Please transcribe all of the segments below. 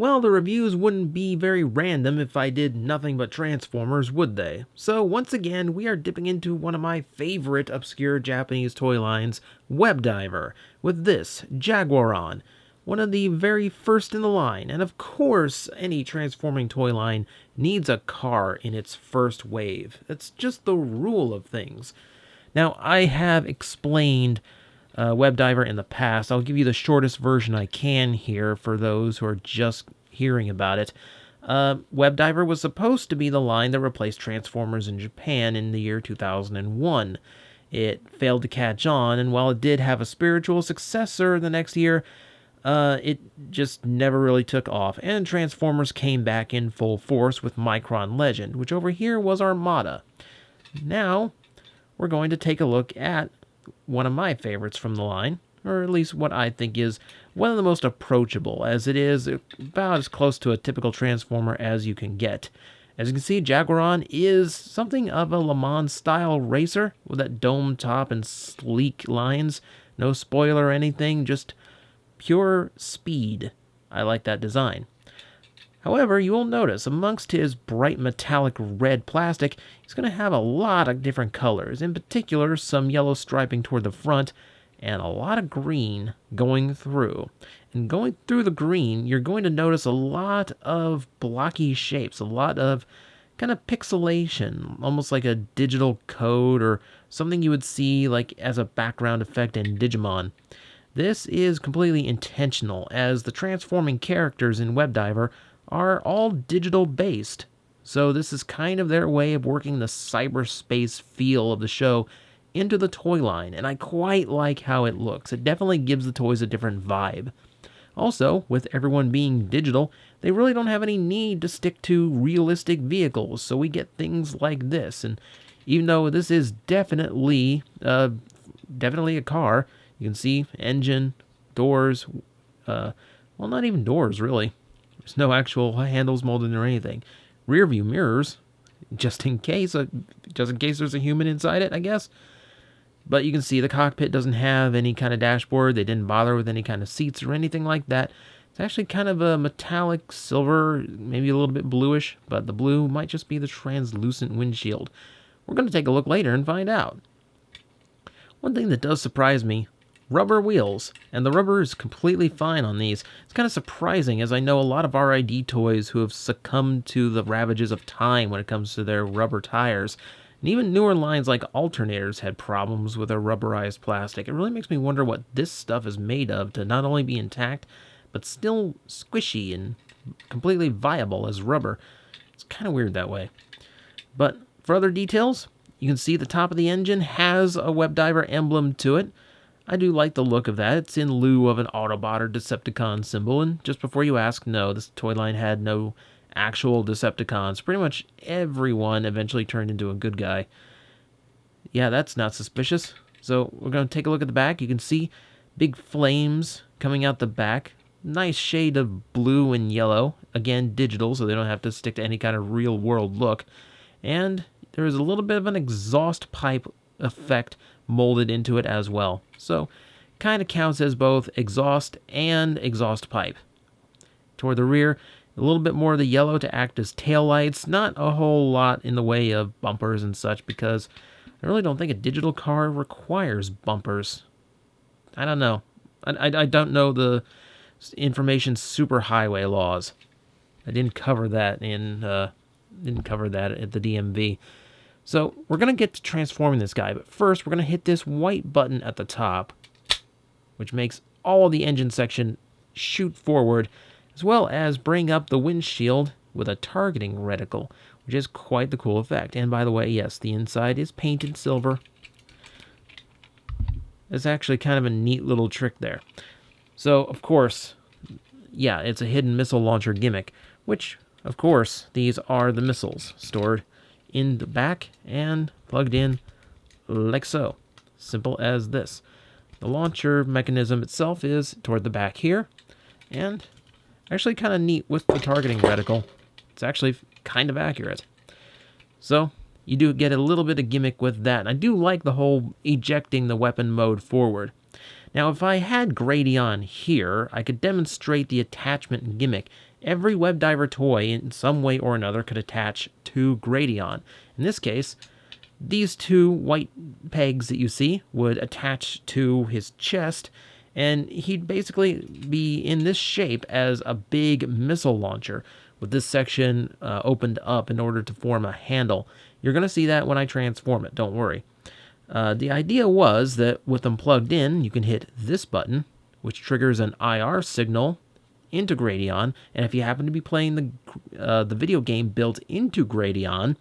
Well, the reviews wouldn't be very random if I did nothing but Transformers, would they? So once again, we are dipping into one of my favorite obscure Japanese toy lines, Webdiver, with this, Jaguaron, one of the very first in the line. And of course, any transforming toy line needs a car in its first wave. That's just the rule of things. Now, I have explained Webdiver in the past. I'll give you the shortest version I can here for those who are just hearing about it. Webdiver was supposed to be the line that replaced Transformers in Japan in the year 2001. It failed to catch on, and while it did have a spiritual successor the next year, it just never really took off, and Transformers came back in full force with Micron Legend, which over here was Armada. Now, we're going to take a look at one of my favorites from the line, or at least what I think is one of the most approachable, as it is about as close to a typical Transformer as you can get. As you can see, Jaguaron is something of a Le Mans-style racer, with that dome top and sleek lines. No spoiler or anything, just pure speed. I like that design. However, you will notice, amongst his bright metallic red plastic, he's going to have a lot of different colors, in particular some yellow striping toward the front, and a lot of green going through. And going through the green, you're going to notice a lot of blocky shapes, a lot of kind of pixelation, almost like a digital code or something you would see like as a background effect in Digimon. This is completely intentional, as the transforming characters in Webdiver are all digital based. So this is kind of their way of working the cyberspace feel of the show into the toy line, and I quite like how it looks. It definitely gives the toys a different vibe. Also, with everyone being digital, they really don't have any need to stick to realistic vehicles, so we get things like this. And even though this is definitely a car, you can see engine, doors, well, not even doors really. There's no actual handles molded or anything. Rear view mirrors, just in case there's a human inside it, I guess. But you can see the cockpit doesn't have any kind of dashboard. They didn't bother with any kind of seats or anything like that. It's actually kind of a metallic silver, maybe a little bit bluish, but the blue might just be the translucent windshield. We're going to take a look later and find out. One thing that does surprise me, rubber wheels, and the rubber is completely fine on these. It's kind of surprising, as I know a lot of RID toys who have succumbed to the ravages of time when it comes to their rubber tires. And even newer lines like alternators had problems with their rubberized plastic. It really makes me wonder what this stuff is made of to not only be intact, but still squishy and completely viable as rubber. It's kind of weird that way. But for other details, you can see the top of the engine has a Webdiver emblem to it. I do like the look of that. It's in lieu of an Autobot or Decepticon symbol, and just before you ask, no, this toy line had no actual Decepticons. Pretty much everyone eventually turned into a good guy. Yeah, that's not suspicious. So we're going to take a look at the back. You can see big flames coming out the back. Nice shade of blue and yellow. Again, digital, so they don't have to stick to any kind of real-world look. And there is a little bit of an exhaust pipe effect molded into it as well. So, kind of counts as both exhaust and exhaust pipe. Toward the rear, a little bit more of the yellow to act as taillights. Not a whole lot in the way of bumpers and such, because I really don't think a digital car requires bumpers. I don't know. I don't know the information superhighway laws. I didn't cover that at the DMV. So we're going to get to transforming this guy, but first we're going to hit this white button at the top, which makes all of the engine section shoot forward, as well as bring up the windshield with a targeting reticle, which is quite the cool effect. And by the way, yes, the inside is painted silver. It's actually kind of a neat little trick there. So, of course, yeah, it's a hidden missile launcher gimmick, which, of course, these are the missiles stored in the back and plugged in like so. Simple as this. The launcher mechanism itself is toward the back here, and actually kind of neat with the targeting reticle. It's actually kind of accurate. So you do get a little bit of gimmick with that, and I do like the whole ejecting the weapon mode forward. Now, if I had Gradion here, I could demonstrate the attachment gimmick. Every Webdiver toy, in some way or another, could attach to Gradion. In this case, these two white pegs that you see would attach to his chest, and he'd basically be in this shape as a big missile launcher, with this section opened up in order to form a handle. You're going to see that when I transform it, don't worry. The idea was that with them plugged in, you can hit this button, which triggers an IR signal into Gradion, and if you happen to be playing the video game built into Gradion,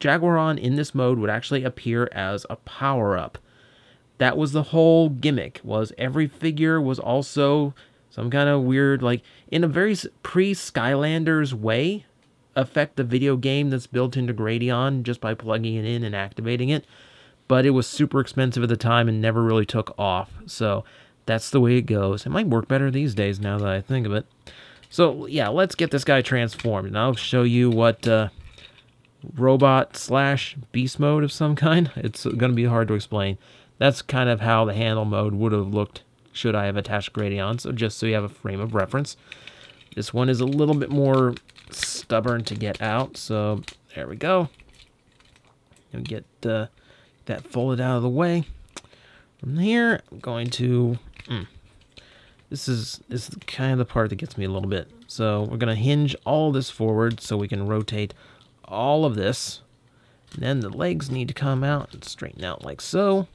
Jaguaron in this mode would actually appear as a power-up. That was the whole gimmick, was every figure was also some kind of weird, like, in a very pre-Skylanders way, affect the video game that's built into Gradion just by plugging it in and activating it. But it was super expensive at the time and never really took off. So that's the way it goes. It might work better these days now that I think of it. So yeah, let's get this guy transformed. And I'll show you what robot/beast mode of some kind. It's going to be hard to explain. That's kind of how the handle mode would have looked should I have attached Gradion. So just so you have a frame of reference. This one is a little bit more stubborn to get out. So there we go. And get that folded out of the way. From here, I'm going to... This is kind of the part that gets me a little bit. So we're going to hinge all this forward so we can rotate all of this. And then the legs need to come out and straighten out like so.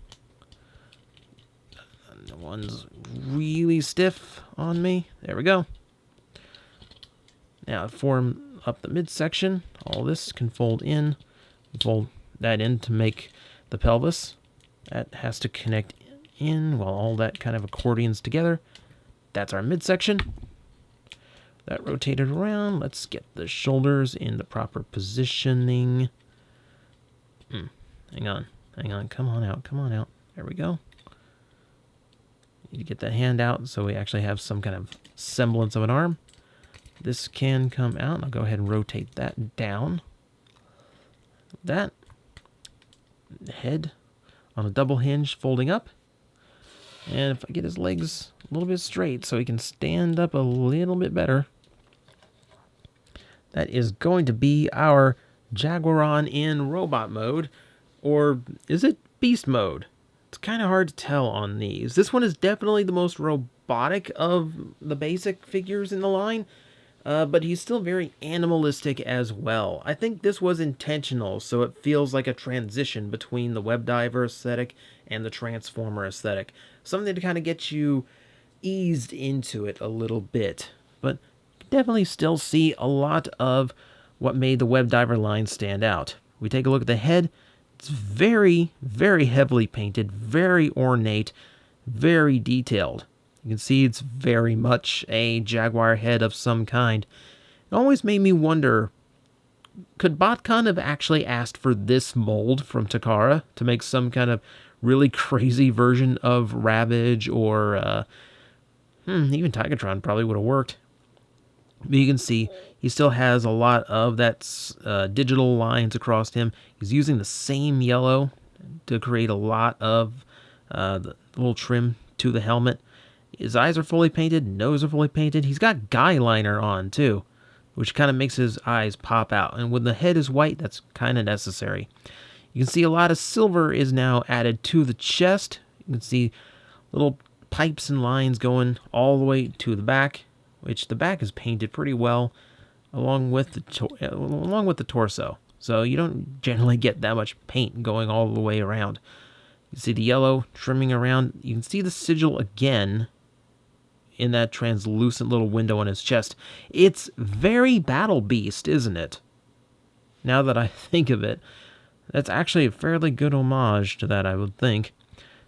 And the one's really stiff on me. There we go. Now form up the midsection. All this can fold in. Fold that in to make the pelvis. That has to connect in while all that kind of accordions together. That's our midsection. That rotated around. Let's get the shoulders in the proper positioning. Hang on. Come on out. There we go. Need to get that hand out so we actually have some kind of semblance of an arm. This can come out. I'll go ahead and rotate that down. That. Head on a double hinge folding up. And if I get his legs a little bit straight so he can stand up a little bit better, that is going to be our Jaguaron in robot mode. Or is it beast mode? It's kind of hard to tell on these. This one is definitely the most robotic of the basic figures in the line. But he's still very animalistic as well. I think this was intentional, so it feels like a transition between the Webdiver aesthetic and the Transformer aesthetic. Something to kind of get you eased into it a little bit. But you can definitely still see a lot of what made the Webdiver line stand out. We take a look at the head. It's very, very heavily painted, very ornate, very detailed. You can see it's very much a Jaguar head of some kind. It always made me wonder, could BotCon have actually asked for this mold from Takara to make some kind of really crazy version of Ravage, or even Tigatron probably would have worked. But you can see he still has a lot of that digital lines across him. He's using the same yellow to create a lot of the little trim to the helmet. His eyes are fully painted, nose are fully painted. He's got guy liner on too, which kind of makes his eyes pop out. And when the head is white, that's kind of necessary. You can see a lot of silver is now added to the chest. You can see little pipes and lines going all the way to the back, which the back is painted pretty well, along with the torso. So you don't generally get that much paint going all the way around. You see the yellow trimming around. You can see the sigil again in that translucent little window on his chest. It's very Battle Beast, isn't it? Now that I think of it, that's actually a fairly good homage to that, I would think.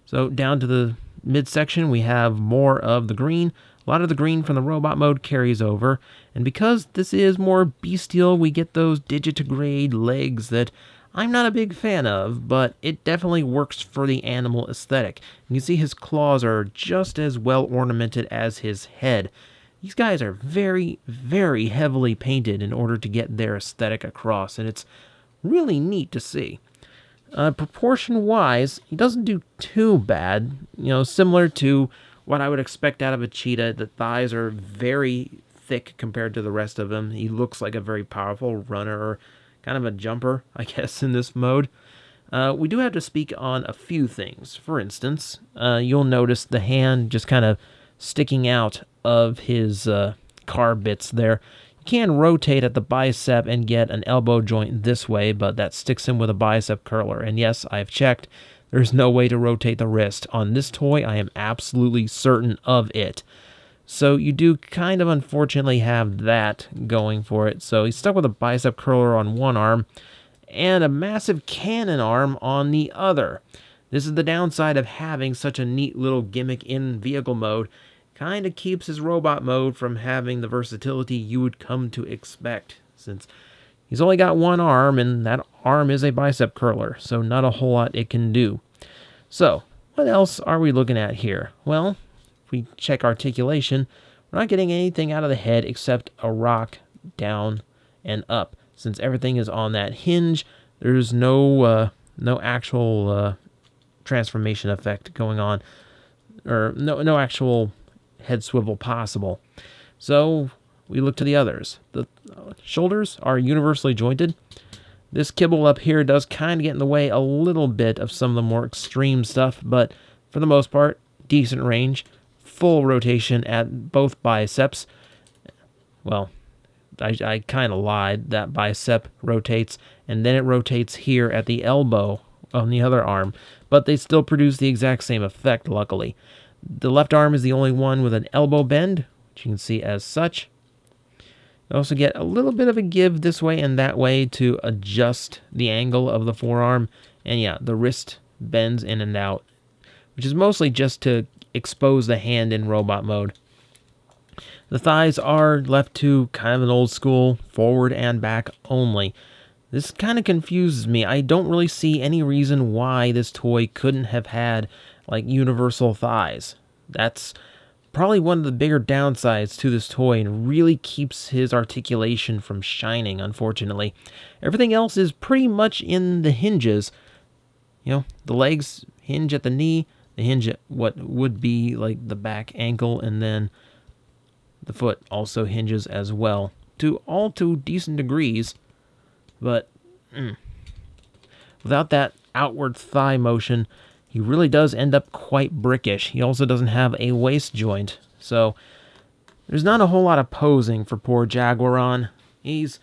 So down to the midsection, we have more of the green. A lot of the green from the robot mode carries over, and because this is more bestial, we get those digitigrade legs that I'm not a big fan of, but it definitely works for the animal aesthetic. You can see his claws are just as well ornamented as his head. These guys are very, very heavily painted in order to get their aesthetic across, and it's really neat to see. Proportion-wise, he doesn't do too bad. Similar to what I would expect out of a cheetah. The thighs are very thick compared to the rest of him. He looks like a very powerful runner, or kind of a jumper, I guess, in this mode. We do have to speak on a few things. For instance, you'll notice the hand just kind of sticking out of his car bits there. You can rotate at the bicep and get an elbow joint this way, but that sticks him with a bicep curler. And yes, I've checked. There's no way to rotate the wrist. On this toy, I am absolutely certain of it. So you do kind of unfortunately have that going for it. So he's stuck with a bicep curler on one arm and a massive cannon arm on the other. This is the downside of having such a neat little gimmick in vehicle mode. Kind of keeps his robot mode from having the versatility you would come to expect, since he's only got one arm, and that arm is a bicep curler, so not a whole lot it can do. So, what else are we looking at here? Well, if we check articulation, we're not getting anything out of the head except a rock down and up. Since everything is on that hinge, there's no actual transformation effect going on, or no actual head swivel possible. So we look to the others. The shoulders are universally jointed. This kibble up here does kind of get in the way a little bit of some of the more extreme stuff, but for the most part, decent range, full rotation at both biceps. Well, I kind of lied. That bicep rotates, and then it rotates here at the elbow on the other arm, but they still produce the exact same effect, luckily. The left arm is the only one with an elbow bend, which you can see as such. You also get a little bit of a give this way and that way to adjust the angle of the forearm. And yeah, the wrist bends in and out, which is mostly just to expose the hand in robot mode. The thighs are left to kind of an old school forward and back only. This kind of confuses me. I don't really see any reason why this toy couldn't have had like universal thighs. That's probably one of the bigger downsides to this toy, and really keeps his articulation from shining, unfortunately. Everything else is pretty much in the hinges. The legs hinge at the knee, the hinge at what would be like the back ankle, and then the foot also hinges as well, to decent degrees. But without that outward thigh motion, he really does end up quite brickish. He also doesn't have a waist joint, so there's not a whole lot of posing for poor Jaguaron. He's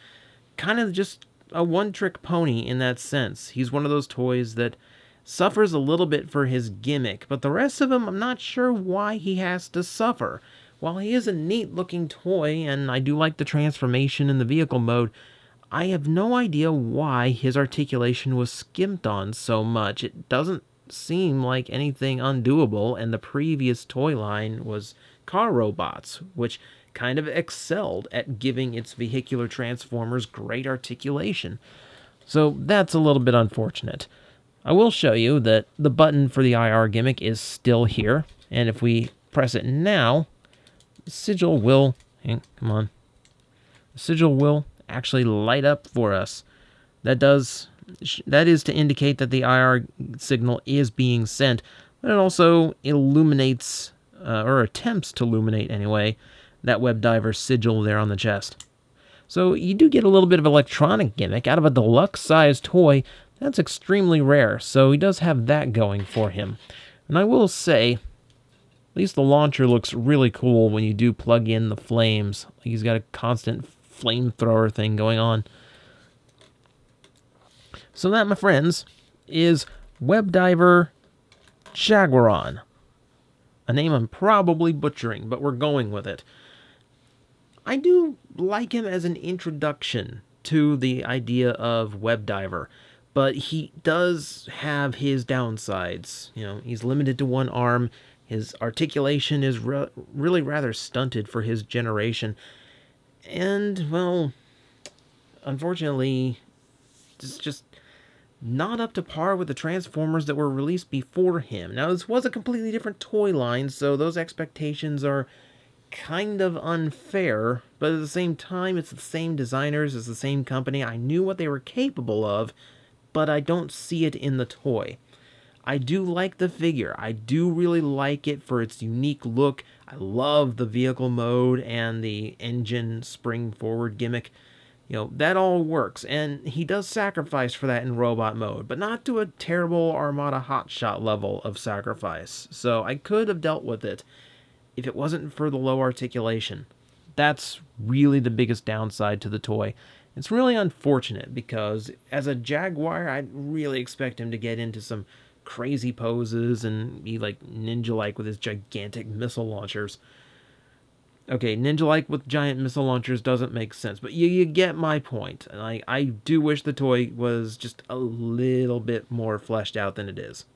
kind of just a one-trick pony in that sense. He's one of those toys that suffers a little bit for his gimmick, but the rest of him, I'm not sure why he has to suffer. While he is a neat-looking toy, and I do like the transformation in the vehicle mode, I have no idea why his articulation was skimped on so much. It doesn't seem like anything undoable, and the previous toy line was car robots, which kind of excelled at giving its vehicular transformers great articulation. So that's a little bit unfortunate. I will show you that the button for the IR gimmick is still here, and if we press it now, the sigil will, the sigil will actually light up for us. That is to indicate that the IR signal is being sent, but it also illuminates, or attempts to illuminate anyway, that Webdiver sigil there on the chest. So you do get a little bit of electronic gimmick out of a deluxe-sized toy. That's extremely rare, so he does have that going for him. And I will say, at least the launcher looks really cool when you do plug in the flames. Like he's got a constant flamethrower thing going on. So that, my friends, is Webdiver Jaguaon. A name I'm probably butchering, but we're going with it. I do like him as an introduction to the idea of Webdiver, but he does have his downsides. He's limited to one arm. His articulation is really rather stunted for his generation. And, well, unfortunately, it's just not up to par with the Transformers that were released before him. Now, this was a completely different toy line, so those expectations are kind of unfair, but at the same time, it's the same designers, it's the same company. I knew what they were capable of, but I don't see it in the toy. I do like the figure. I do really like it for its unique look. I love the vehicle mode and the engine spring forward gimmick. That all works, and he does sacrifice for that in robot mode, but not to a terrible Armada hotshot level of sacrifice, so I could have dealt with it if it wasn't for the low articulation. That's really the biggest downside to the toy. It's really unfortunate because as a Jaguar, I'd really expect him to get into some crazy poses and be like ninja-like with his gigantic missile launchers. Okay, ninja-like with giant missile launchers doesn't make sense, but you get my point. I do wish the toy was just a little bit more fleshed out than it is.